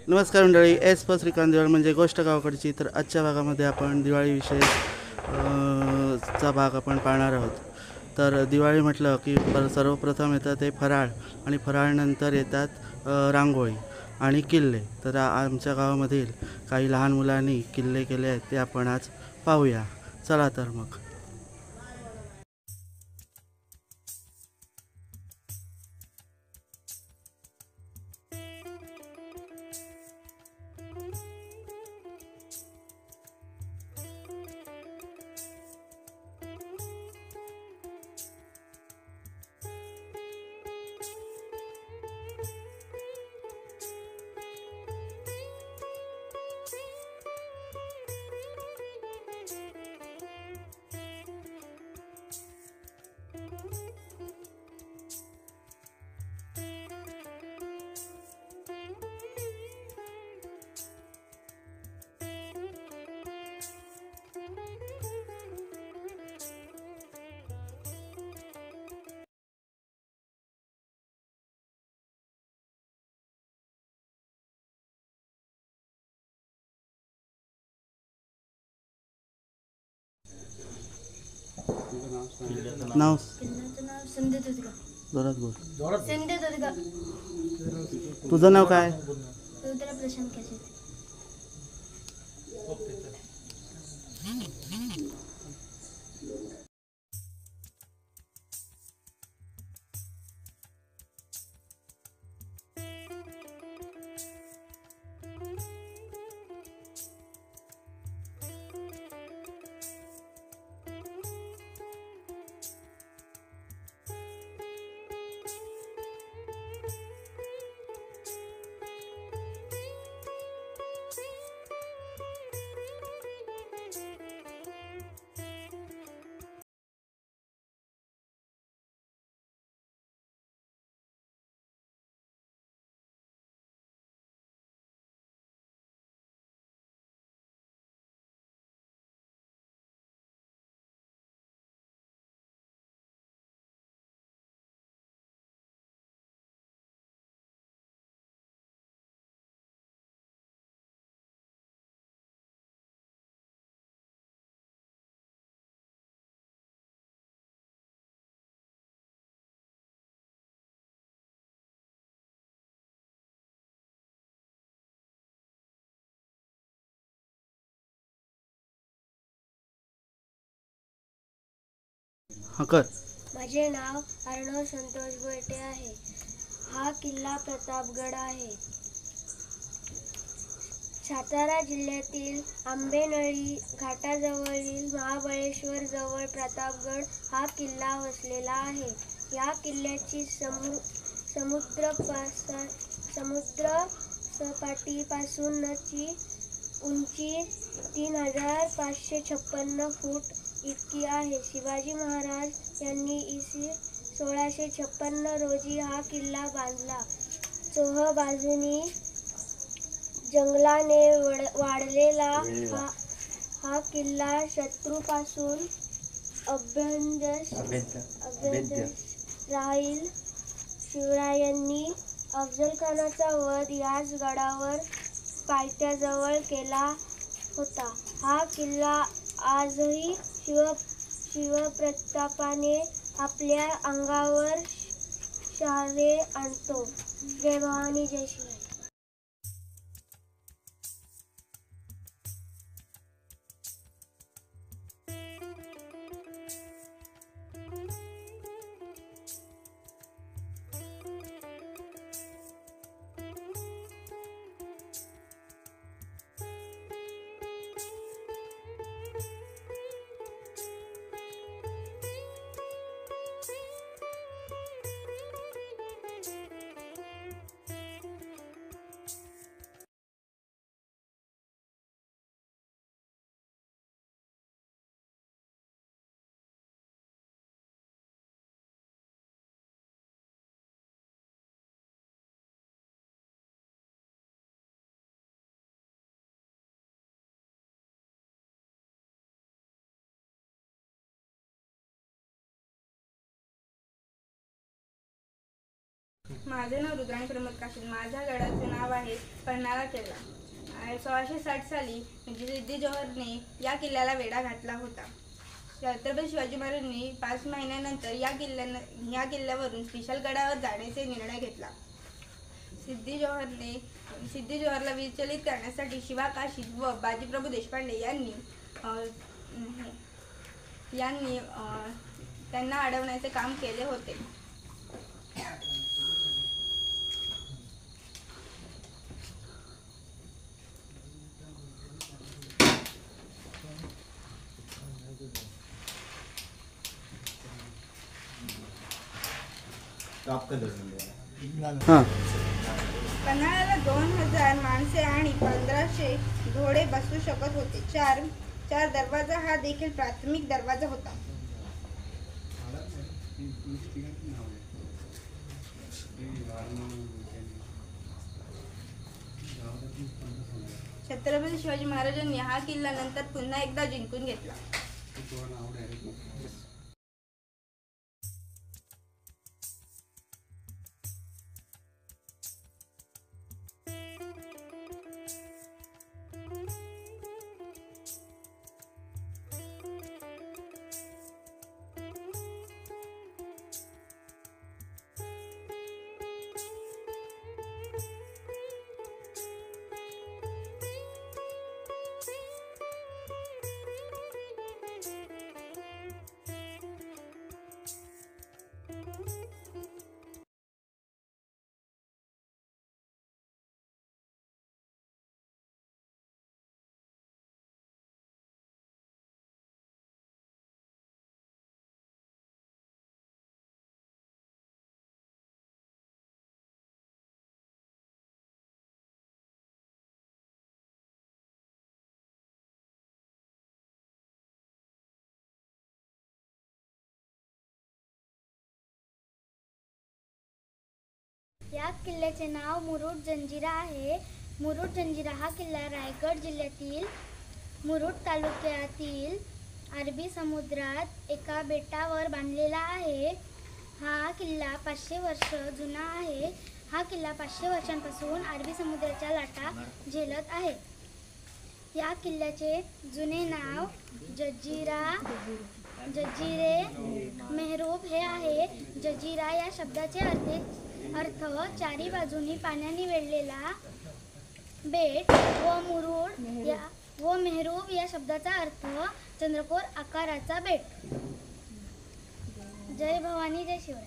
नमस्कार मंडळी, एस प श्रीकांत दिवाळी म्हणजे गोष्ट गावाकडची. तर आजच्या भागामध्ये आपण दिवाळीविषयी चा भाग आपण पाहणार आहोत. तर दिवाळी म्हटलं की सर्वप्रथम येतं ते फराळ, आणि फराळनंतर येतात रांगोळी आणि किल्ले. तर आमच्या गावामधील काही लहान मुलांनी किल्ले केले आहेत, ते आपण आज पाहूया. चला तर मग. नाव जोरात बोल. तुझं नाव काय? हां कर. माझे नाव अर्णव संतोष गोयटे आहे. हा किल्ला प्रतापगड आहे. सातारा जिल्ह्यातील आंबेनळी घाटाजवळील महाबळेश्वर जवळ प्रतापगड हा किल्ला वसलेला आहे. या किल्ल्याची समुद्र सपाटीपासूनची उंची 3556 फूट इतकी आहे. शिवाजी महाराज यांनी इसवी 1656 रोजी हा किल्ला बांधला. चोह बाजूनी जंगलाने वाढलेला हा किल्ला शत्रूपासून अभ्यंतर राहील. शिवरायांनी अफजलखानाचा वध याच गडावर पायथ्याजवळ केला होता. हा किल्ला आजही शिवप्रतापाने आपल्या अंगावर शहारे आणतो. जय भवानी, जय शिवराय. माझे नाव रुद्राणी प्रमोद काशीद. माझ्या गडाचे नाव आहे पन्हाळा किल्ला. 1660 साली म्हणजे सिद्धी जोहरने या किल्ल्याला वेढा घातला होता. छत्रपती शिवाजी महाराजांनी 5 महिन्यानंतर या किल्ल्यावरून विशाळगडावर जाण्याचा निर्णय घेतला. सिद्धी जोहरला विचलित करण्यासाठी शिवा काशीद व बाजीप्रभू देशपांडे यांनी त्यांना अडवण्याचे काम केले होते. हां. पन्हाळ्याला 2000 माणसे आणि 1500 घोडे बसू शकत होते. चार दरवाजा हा देखील प्राथमिक दरवाजा होता. छत्रपती शिवाजी महाराजांनी हा किल्ला नंतर पुन्हा एकदा जिंकून घेतला. या किल्ल्याचे नाव मुरुड जंजिरा आहे. मुरुड जंजिरा हा किल्ला रायगड जिल्ह्यातील मुरुड तालुक्यातील अरबी समुद्रात एका बेटावर बांधलेला आहे. हा किल्ला 500 वर्ष जुना आहे. हा किल्ला 500 वर्षांपासून अरबी समुद्राच्या लाटा झेलत आहे. या किल्ल्याचे जुने नाव जंजिरे मेहरूब हे आहे. जंजिरा या शब्दाचे अर्थ चारी बाजूनी पाण्याने वेढलेला बेट व मेहरूब या शब्दाचा अर्थ चंद्रकोर आकाराचा बेट. जय भवानी, जय शिवराय.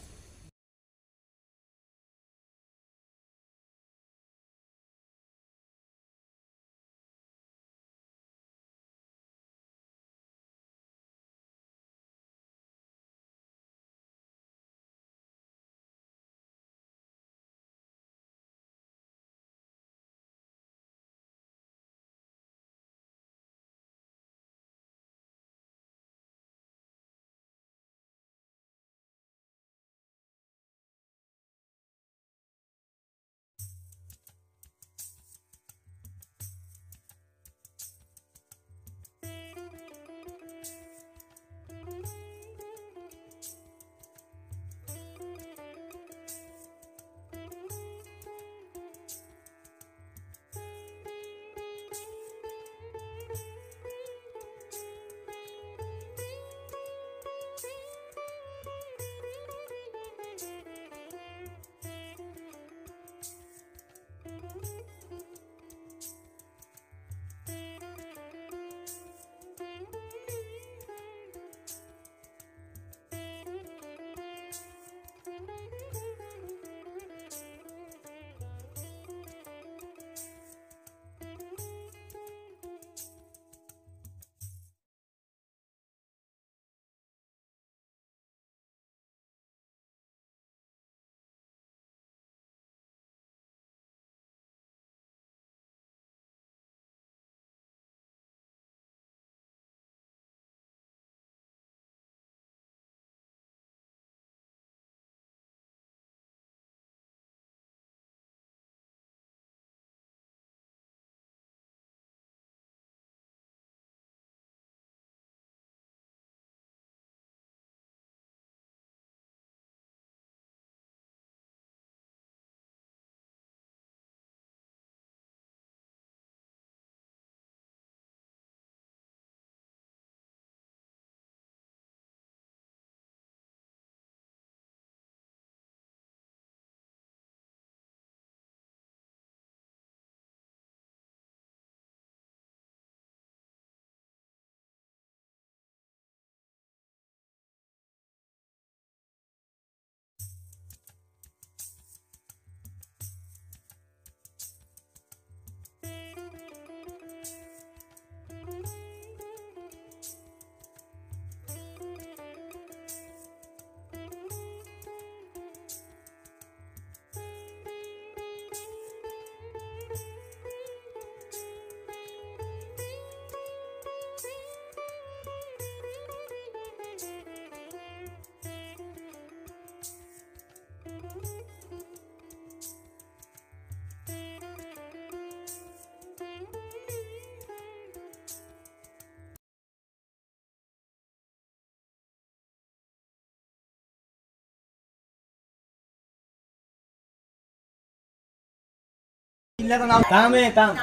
किल्ल्याचं नाव थांब आहे थांब.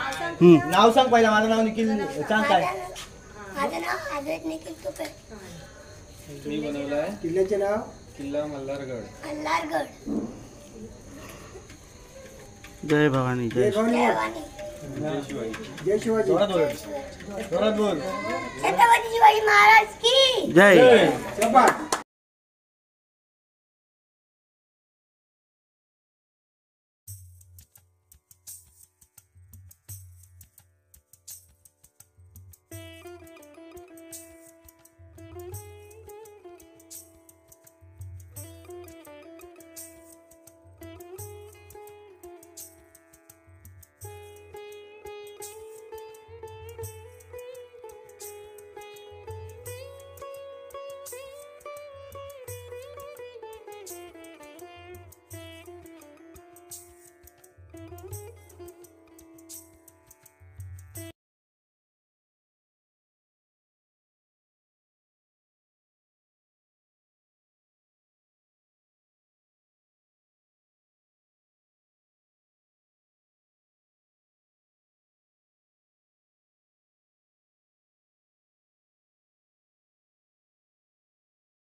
नाव सांग पहिला. माझं नाव निखिल. सांग काय. माझं नाव आदित्य निखिल तुपे. मी बनवलाय किल्ल्याचे नाव किल्ला मल्हारगड. मल्हारगड. जय भवानी जय भवानी. जय शिवाजी. जय शिवाजी. जोरात बोल. जोरात बोल. छत्रपती शिवाजी महाराज की जय. शाबास.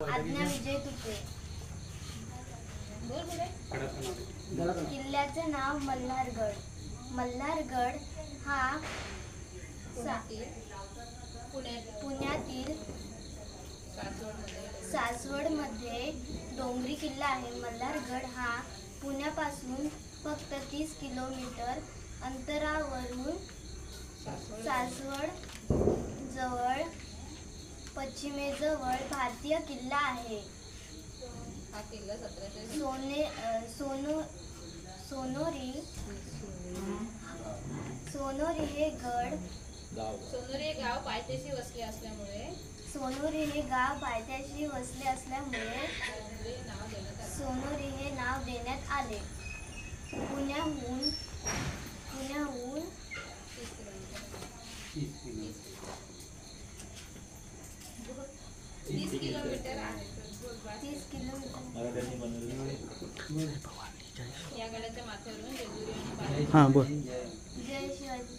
आज्ञा विजय तुपे. किल्ल्याचे नाव मल्हारगड. मल्हारगड हा पुण्यातील सासवडमध्ये डोंगरी किल्ला आहे. मल्हारगड हा पुण्यापासून फक्त 30 किलोमीटर अंतरावरून सासवड जवळ पश्चिमेजवळ भारतीय किल्ला आहे. हा किल्ला सोनोरी हे गाव पायथ्याशी वसले असल्यामुळे सोनोरी हे नाव देण्यात आले. पुण्याहून 30 किलोमीटर आहे. या गडाच्या माथ्यावरून जेजुरी आणि हां बोल. जय शिवाजी.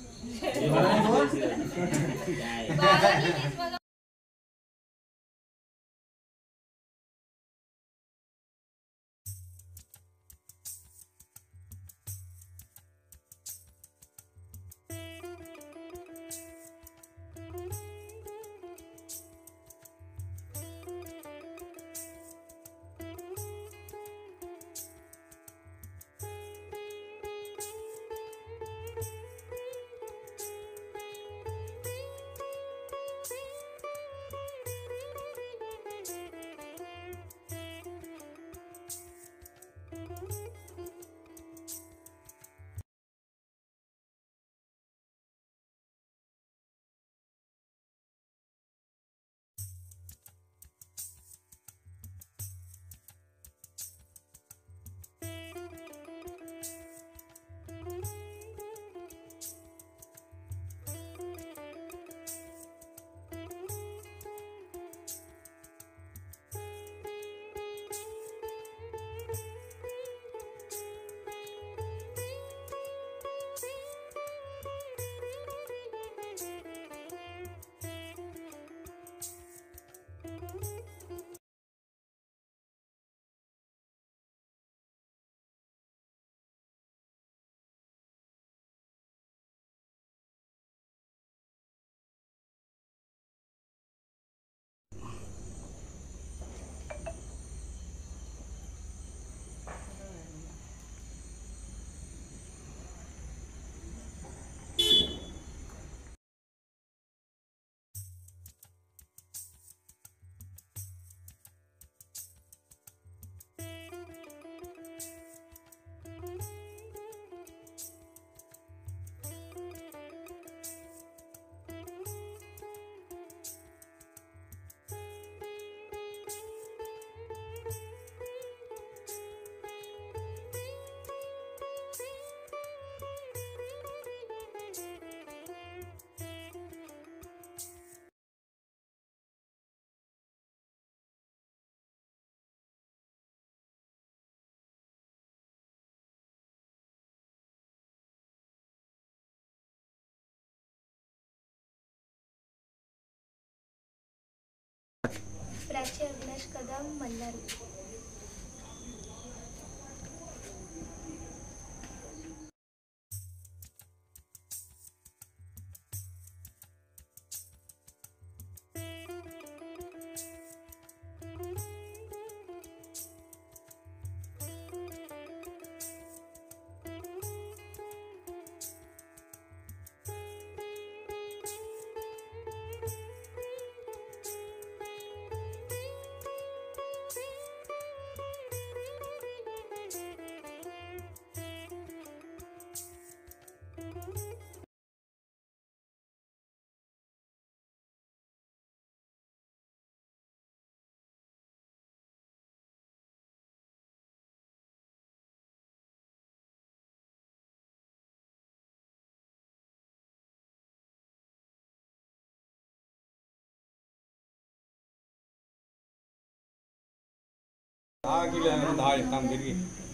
किल्ल्याचे अविनाश कदम मल्हारगड.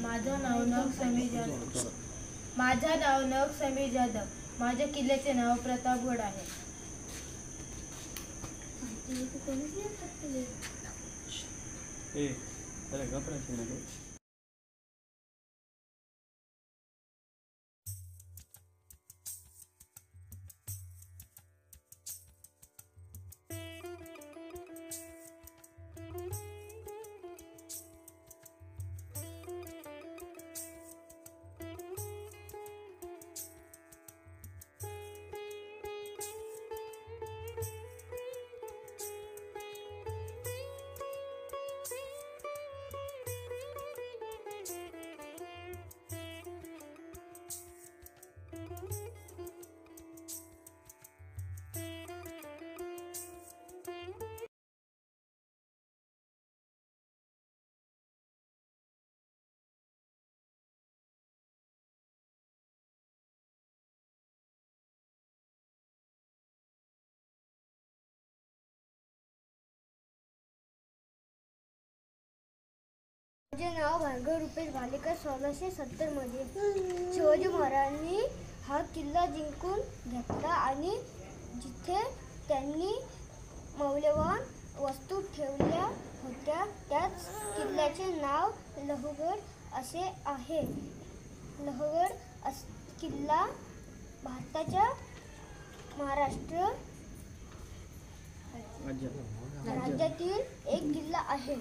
माझं नाव नग समीर जाधव. माझ्या किल्ल्याचे नाव प्रतापगड आहे. माझे नाव भार्गव रुपेश भालेकर. 1670 मध्ये शिवाजी महाराजांनी हा किल्ला जिंकून घेतला आणि जिथे त्यांनी मौल्यवान वस्तू ठेवल्या होत्या त्याच किल्ल्याचे नाव लहगड असे आहे. किल्ला भारताच्या महाराष्ट्र राज्यातील एक किल्ला आहे.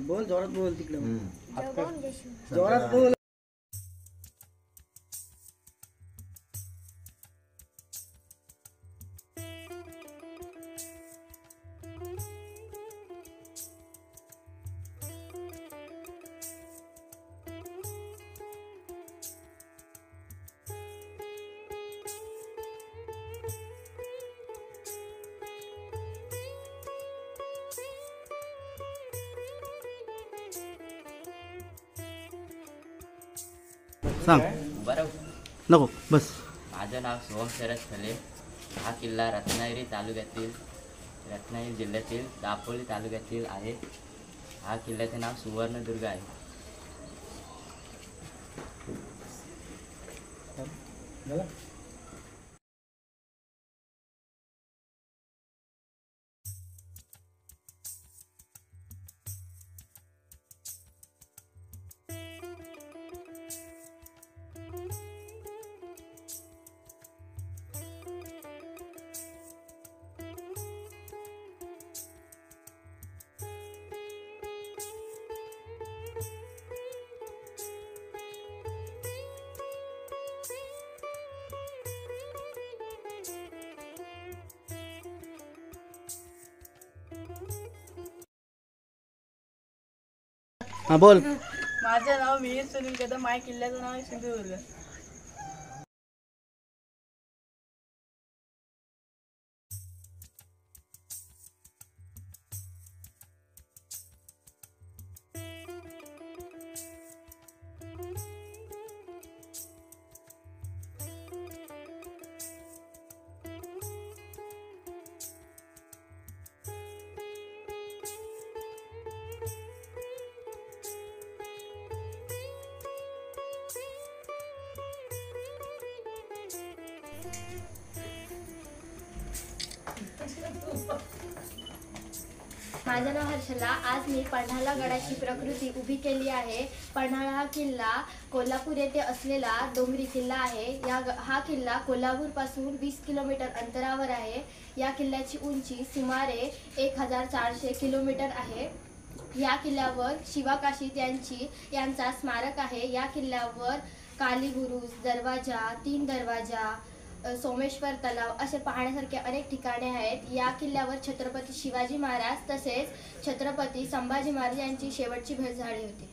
बोल जोरात बोल तिकडे जयगोंद जयशिव. जोरात बोल. सांग. बरं. नको बस. माझं नाव सोहम शरद फले. हा किल्ला रत्नागिरी जिल्ह्यातील दापोली तालुक्यातील आहे. हा किल्ल्याचे नाव सुवर्णदुर्ग आहे. हां बोल. माझं नाव मिहिर सुनील कदम. माझ्या किल्ल्याचं नाव आहे सिंधुदुर्ग. माझं नाव हर्षला. आज मी पन्हाळा गडाची प्रकृती उभी केली आहे. पन्हाळा हा किल्ला कोल्हापूर येथे असलेला डोंगरी किल्ला आहे. हा किल्ला कोल्हापूरपासून 20 किलोमीटर अंतरावर आहे. या किल्ल्याची उंची सुमारे 1400 किलोमीटर आहे. या किल्ल्यावर शिवा काशीद यांचा स्मारक आहे. या किल्ल्यावर कालीबुरुज, दरवाजा, 3 दरवाजा, सोमेश्वर तलाव असे पाहण्यासारखे अनेक ठिकाणे आहेत. या किल्ल्यावर छत्रपती शिवाजी महाराज तसेच छत्रपती संभाजी महाराज यांची शेवटची भेट झाली होती.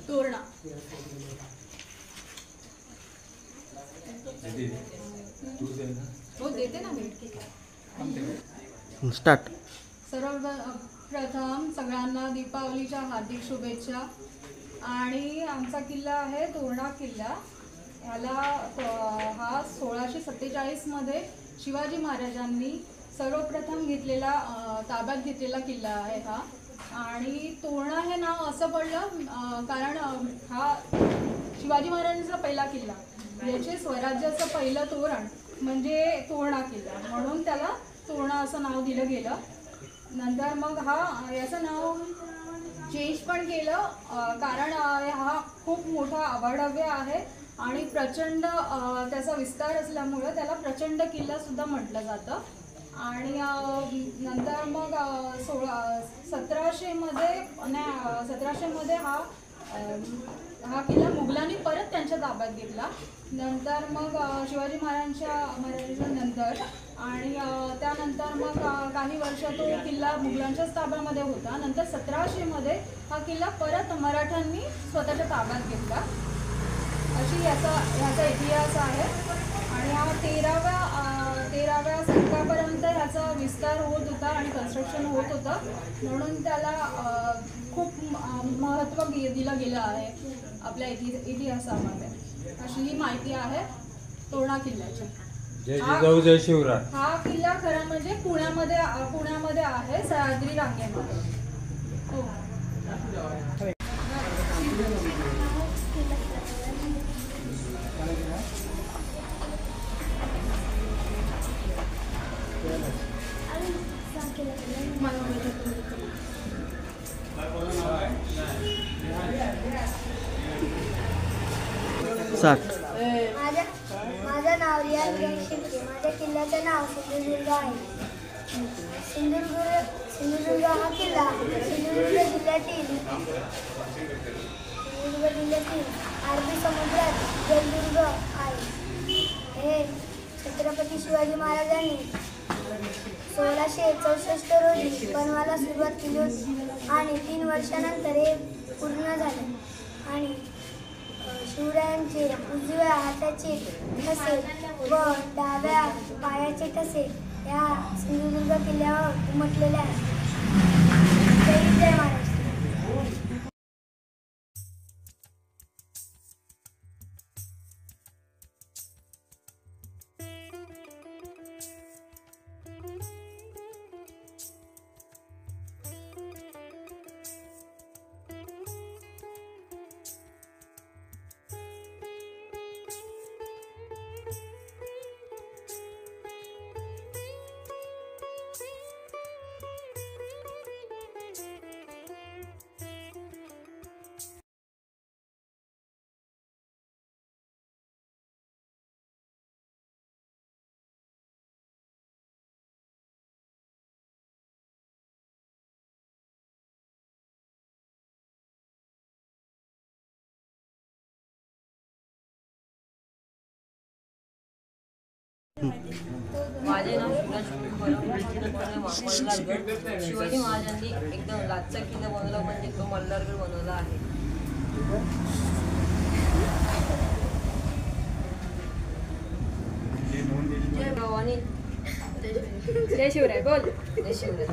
तोरणा. हो देते ना मी. स्टार्ट. सर्वप्रथम सगळ्यांना दीपावलीच्या हार्दिक शुभेच्छा. आणि आमचा किल्ला आहे तोरणा किल्ला. हा 1647 मध्ये शिवाजी महाराजांनी सर्वप्रथम ताब्यात घेतलेला किल्ला आहे हा. आणि तोरणा हे नाव असं पडलं कारण हा शिवाजी महाराजांचा पहिला किल्ला, याचे स्वराज्याचं पहिलं तोरण म्हणजे तोरणा किल्ला, म्हणून त्याला तोरणा असं नाव दिलं गेलं. नंतर मग याचं नाव चेंज पण केलं कारण हा खूप मोठा अवाढव्य आहे आणि प्रचंड त्याचा विस्तार असल्यामुळं त्याला प्रचंड किल्लासुद्धा म्हटलं जातं. आणि नंतर मग 1700 मध्ये हा किल्ला मुघलांनी परत त्यांच्या ताब्यात घेतला. नंतर मग शिवाजी महाराजांच्या नंतर आणि त्यानंतर मग काही वर्ष तो किल्ला मुघलांच्याच ताब्यामध्ये होता. नंतर 1700 मध्ये हा किल्ला परत मराठ्यांनी स्वतःच्या ताब्यात घेतला. अशी ह्याचा इतिहास आहे. आणि हा 13व्या शतकापर्यंत ह्याचा विस्तार होत होता आणि कन्स्ट्रक्शन होत होतं, म्हणून त्याला खूप महत्त्व दिलं गेलं आहे आपल्या इतिहासामध्ये. अशी ही माहिती आहे तोरणा किल्ल्याची. जय जिजाऊ जय शिवराय. हा किल्ला खरं म्हणजे पुण्यामध्ये आहे, सह्याद्री रांगेमध्ये. हो. माझं नाव रिया शिर्के. माझ्या किल्ल्याचं नाव सिंधुदुर्ग आहे. सिंधुदुर्ग हा किल्ला सिंधुदुर्ग जिल्ह्यातील अरबी समुद्रात जलदुर्ग आहे. हे छत्रपती शिवाजी महाराजांनी 1664 रोजी बनवायला सुरुवात केली होती आणि 3 वर्षानंतर हे पूर्ण झाले. आणि शिवरायांचे उजव्या हाताचे ठसे व डाव्या पायाचे ठसे या सिंधुदुर्ग किल्ल्यावर उमटलेले आहेत. जय महाराष्ट्र. माझे नाव मल्हारगड. शिवाजी महाराजांनी एकदम लाचचा किल्ला बनवला म्हणजे तो मल्हारगड बनवला आहे. जय भवानी. जय शिवराय. बोल. जय शिवराय.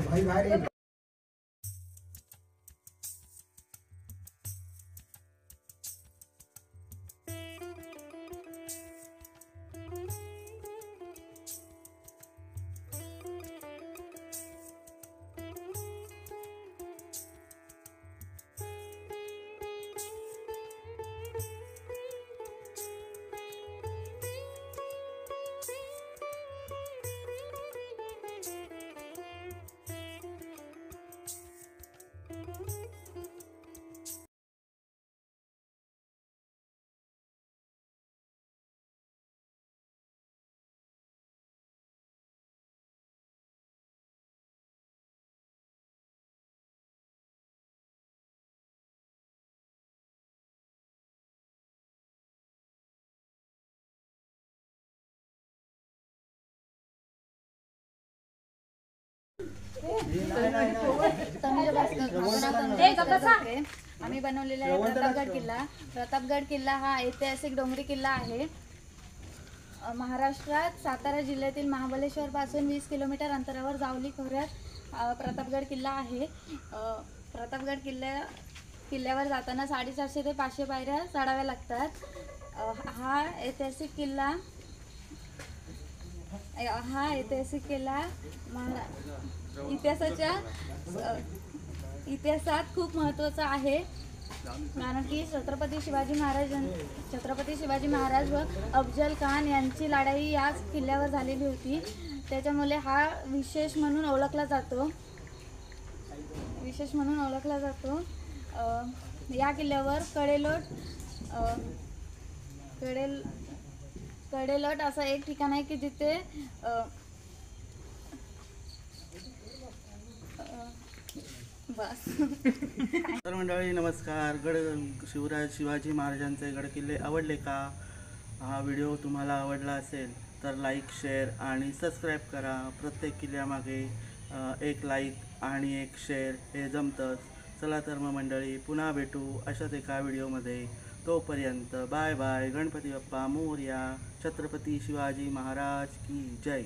आम्ही बनवलेला आहे प्रतापगड किल्ला. प्रतापगड किल्ला हा ऐतिहासिक डोंगरी किल्ला आहे. महाराष्ट्रात सातारा जिल्ह्यातील महाबळेश्वर पासून 20 किलोमीटर अंतरावर जावली खोऱ्यात प्रतापगड किल्ला आहे. प्रतापगड किल्ल्यावर जाताना 450 ते 500 पायऱ्या चढाव्या लागतात. हा ऐतिहासिक किल्ला इतिहासात खूप महत्त्वाचा आहे. कारण की छत्रपती शिवाजी महाराज व अफजल खान यांची लढाई याच किल्ल्यावर झालेली होती. त्याच्यामुळे हा विशेष म्हणून ओळखला जातो. या किल्ल्यावर कडेलोट असं एक ठिकाण आहे की जिथे बस. तर मंडळी नमस्कार. शिवाजी महाराजांचे गडकिल्ले आवडले का? हा व्हिडिओ तुम्हाला आवडला असेल तर लाईक, शेअर आणि सबस्क्राईब करा. प्रत्येक किल्ल्यामागे एक लाईक आणि एक शेअर हे जमतंच. चला तर मग मंडळी पुन्हा भेटू अशाच एका व्हिडिओमध्ये. तोपर्यंत बाय बाय. गणपती बाप्पा मोरया. छत्रपती शिवाजी महाराज की जय.